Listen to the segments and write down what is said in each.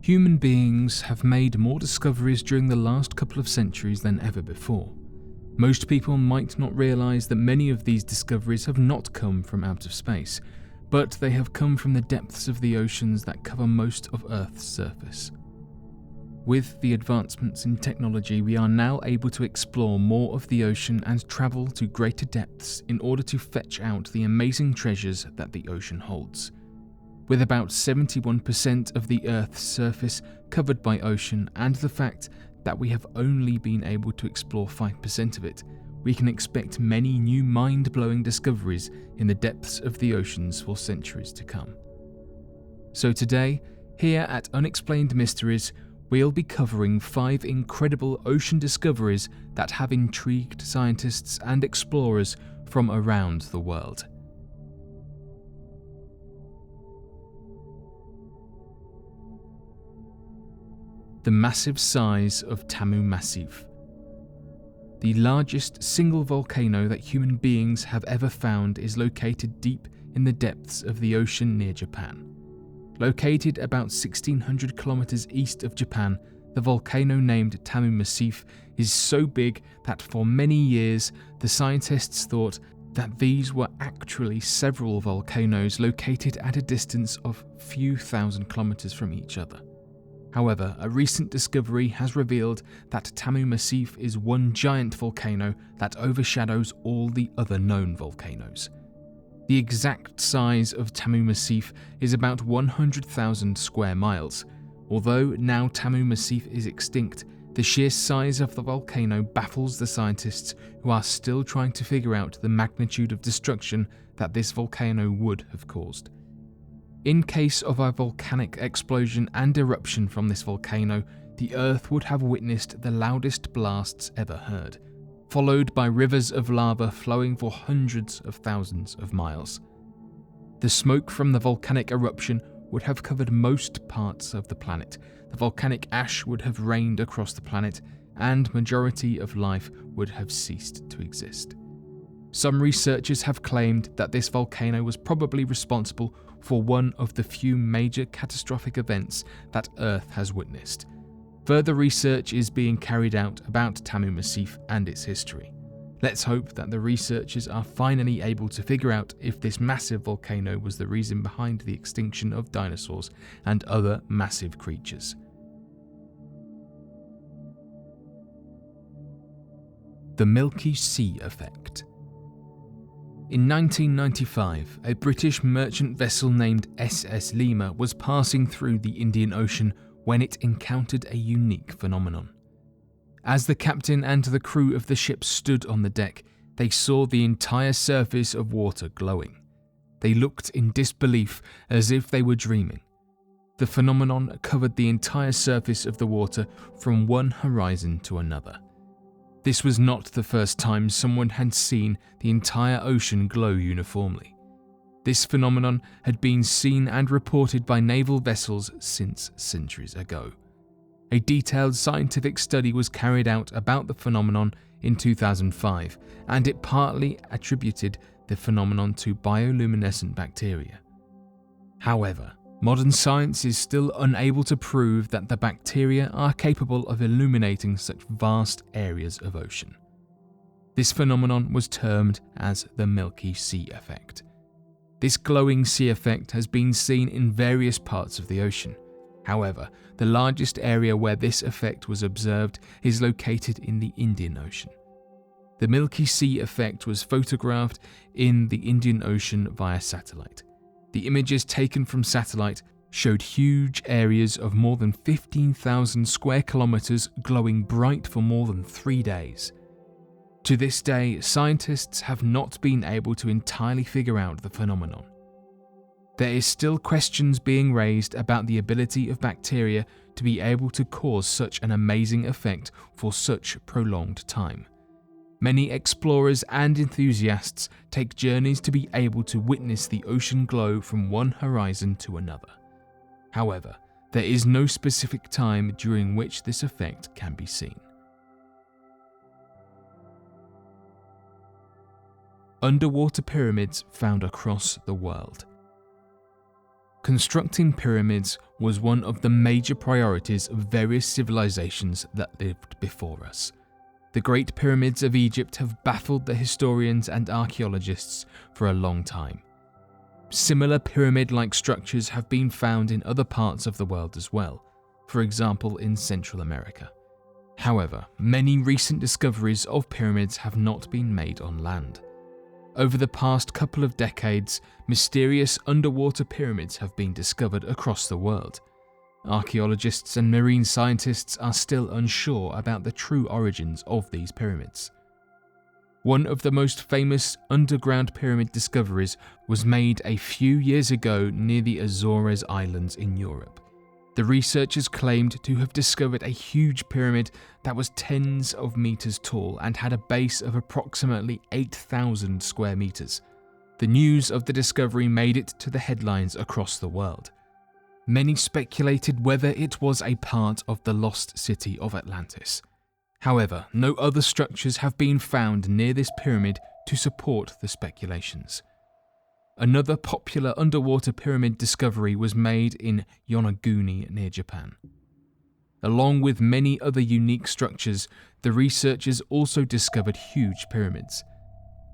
Human beings have made more discoveries during the last couple of centuries than ever before. Most people might not realize that many of these discoveries have not come from out of space, but they have come from the depths of the oceans that cover most of Earth's surface. With the advancements in technology, we are now able to explore more of the ocean and travel to greater depths in order to fetch out the amazing treasures that the ocean holds. With about 71% of the Earth's surface covered by ocean and the fact that we have only been able to explore 5% of it, we can expect many new mind-blowing discoveries in the depths of the oceans for centuries to come. So today, here at Unexplained Mysteries, we'll be covering 5 incredible ocean discoveries that have intrigued scientists and explorers from around the world. The massive size of Tamu Massif. The largest single volcano that human beings have ever found is located deep in the depths of the ocean near Japan. Located about 1,600 kilometers east of Japan, the volcano named Tamu Massif is so big that for many years the scientists thought that these were actually several volcanoes located at a distance of few thousand kilometers from each other. However, a recent discovery has revealed that Tamu Massif is one giant volcano that overshadows all the other known volcanoes. The exact size of Tamu Massif is about 100,000 square miles. Although now Tamu Massif is extinct, the sheer size of the volcano baffles the scientists who are still trying to figure out the magnitude of destruction that this volcano would have caused. In case of a volcanic explosion and eruption from this volcano, the Earth would have witnessed the loudest blasts ever heard, followed by rivers of lava flowing for hundreds of thousands of miles. The smoke from the volcanic eruption would have covered most parts of the planet, the volcanic ash would have rained across the planet, and majority of life would have ceased to exist. Some researchers have claimed that this volcano was probably responsible for one of the few major catastrophic events that Earth has witnessed. Further research is being carried out about Tamu Massif and its history. Let's hope that the researchers are finally able to figure out if this massive volcano was the reason behind the extinction of dinosaurs and other massive creatures. The Milky Sea Effect. In 1995, a British merchant vessel named SS Lima was passing through the Indian Ocean when it encountered a unique phenomenon. As the captain and the crew of the ship stood on the deck, they saw the entire surface of water glowing. They looked in disbelief as if they were dreaming. The phenomenon covered the entire surface of the water from one horizon to another. This was not the first time someone had seen the entire ocean glow uniformly. This phenomenon had been seen and reported by naval vessels since centuries ago. A detailed scientific study was carried out about the phenomenon in 2005, and it partly attributed the phenomenon to bioluminescent bacteria. However, modern science is still unable to prove that the bacteria are capable of illuminating such vast areas of ocean. This phenomenon was termed as the Milky Sea Effect. This glowing sea effect has been seen in various parts of the ocean. However, the largest area where this effect was observed is located in the Indian Ocean. The Milky Sea Effect was photographed in the Indian Ocean via satellite. The images taken from satellite showed huge areas of more than 15,000 square kilometers glowing bright for more than 3 days. To this day, scientists have not been able to entirely figure out the phenomenon. There is still questions being raised about the ability of bacteria to be able to cause such an amazing effect for such prolonged time. Many explorers and enthusiasts take journeys to be able to witness the ocean glow from one horizon to another. However, there is no specific time during which this effect can be seen. Underwater pyramids found across the world. Constructing pyramids was one of the major priorities of various civilizations that lived before us. The Great Pyramids of Egypt have baffled the historians and archaeologists for a long time. Similar pyramid-like structures have been found in other parts of the world as well, for example in Central America. However, many recent discoveries of pyramids have not been made on land. Over the past couple of decades, mysterious underwater pyramids have been discovered across the world. Archaeologists and marine scientists are still unsure about the true origins of these pyramids. One of the most famous underground pyramid discoveries was made a few years ago near the Azores Islands in Europe. The researchers claimed to have discovered a huge pyramid that was tens of meters tall and had a base of approximately 8,000 square meters. The news of the discovery made it to the headlines across the world. Many speculated whether it was a part of the lost city of Atlantis. However, no other structures have been found near this pyramid to support the speculations. Another popular underwater pyramid discovery was made in Yonaguni near Japan. Along with many other unique structures, the researchers also discovered huge pyramids.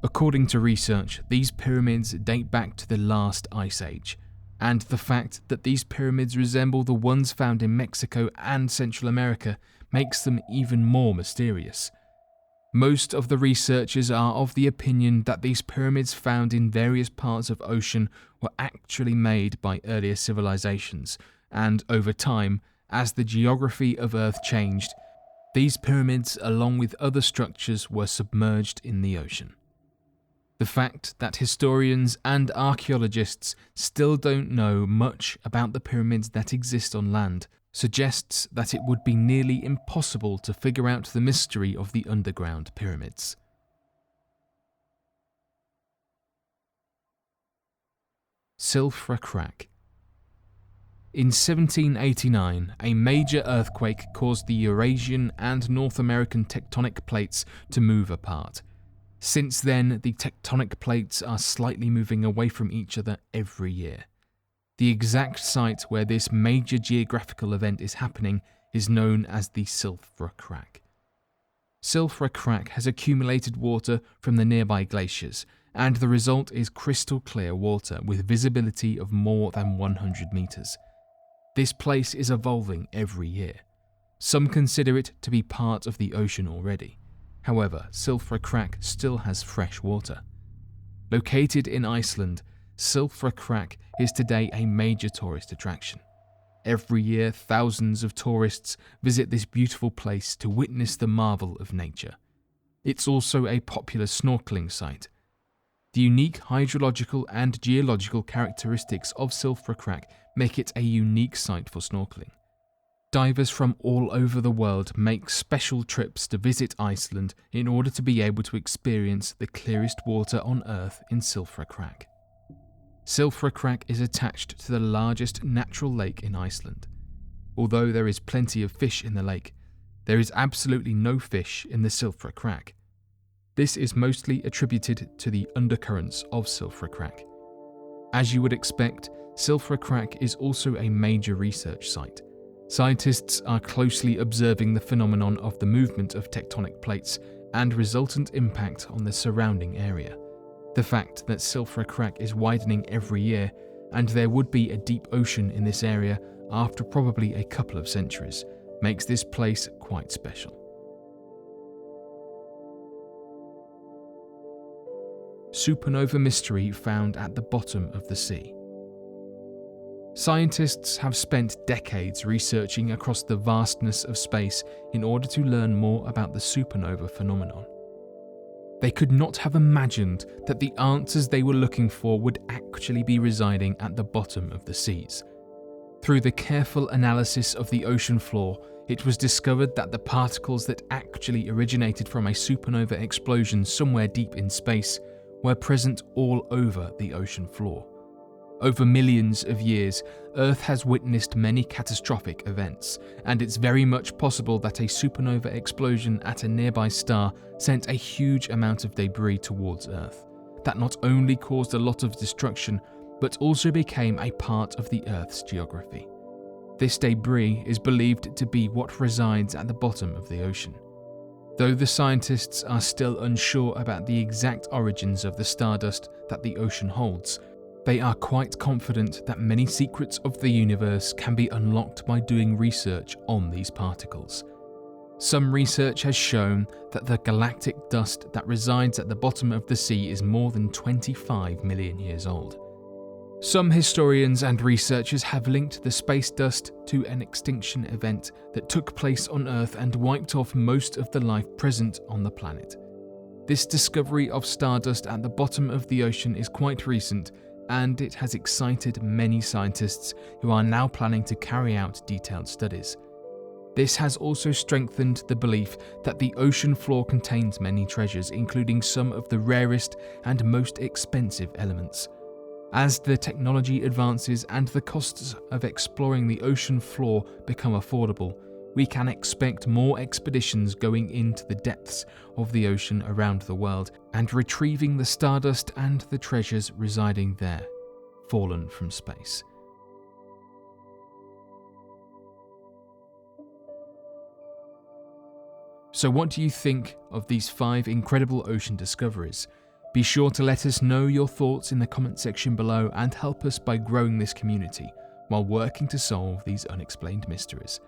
According to research, these pyramids date back to the last ice age, and the fact that these pyramids resemble the ones found in Mexico and Central America makes them even more mysterious. Most of the researchers are of the opinion that these pyramids found in various parts of ocean were actually made by earlier civilizations, and over time, as the geography of Earth changed, these pyramids, along with other structures, were submerged in the ocean. The fact that historians and archaeologists still don't know much about the pyramids that exist on land suggests that it would be nearly impossible to figure out the mystery of the underground pyramids. Silfra Crack. In 1789, a major earthquake caused the Eurasian and North American tectonic plates to move apart. Since then, the tectonic plates are slightly moving away from each other every year. The exact site where this major geographical event is happening is known as the Silfra Crack. Silfra Crack has accumulated water from the nearby glaciers, and the result is crystal clear water with visibility of more than 100 meters. This place is evolving every year. Some consider it to be part of the ocean already. However, Silfra Crack still has fresh water. Located in Iceland, Silfra Crack is today a major tourist attraction. Every year, thousands of tourists visit this beautiful place to witness the marvel of nature. It's also a popular snorkeling site. The unique hydrological and geological characteristics of Silfra Crack make it a unique site for snorkeling. Divers from all over the world make special trips to visit Iceland in order to be able to experience the clearest water on Earth in Silfra Crack. Silfra Crack is attached to the largest natural lake in Iceland. Although there is plenty of fish in the lake, there is absolutely no fish in the Silfra Crack. This is mostly attributed to the undercurrents of Silfra Crack. As you would expect, Silfra Crack is also a major research site. Scientists are closely observing the phenomenon of the movement of tectonic plates and resultant impact on the surrounding area. The fact that Silfra Crack is widening every year, and there would be a deep ocean in this area after probably a couple of centuries, makes this place quite special. Supernova mystery found at the bottom of the sea. Scientists have spent decades researching across the vastness of space in order to learn more about the supernova phenomenon. They could not have imagined that the answers they were looking for would actually be residing at the bottom of the seas. Through the careful analysis of the ocean floor, it was discovered that the particles that actually originated from a supernova explosion somewhere deep in space were present all over the ocean floor. Over millions of years, Earth has witnessed many catastrophic events, and it's very much possible that a supernova explosion at a nearby star sent a huge amount of debris towards Earth, that not only caused a lot of destruction, but also became a part of the Earth's geography. This debris is believed to be what resides at the bottom of the ocean. Though the scientists are still unsure about the exact origins of the stardust that the ocean holds, they are quite confident that many secrets of the universe can be unlocked by doing research on these particles. Some research has shown that the galactic dust that resides at the bottom of the sea is more than 25 million years old. Some historians and researchers have linked the space dust to an extinction event that took place on Earth and wiped off most of the life present on the planet. This discovery of stardust at the bottom of the ocean is quite recent, and it has excited many scientists who are now planning to carry out detailed studies. This has also strengthened the belief that the ocean floor contains many treasures, including some of the rarest and most expensive elements. As the technology advances and the costs of exploring the ocean floor become affordable, we can expect more expeditions going into the depths of the ocean around the world and retrieving the stardust and the treasures residing there, fallen from space. So what do you think of these 5 incredible ocean discoveries? Be sure to let us know your thoughts in the comment section below and help us by growing this community while working to solve these unexplained mysteries.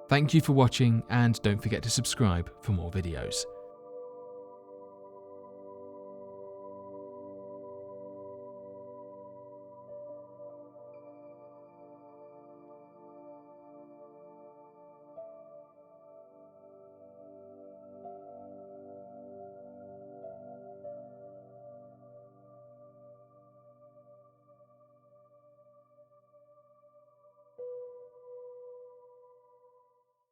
Thank you for watching, and don't forget to subscribe for more videos.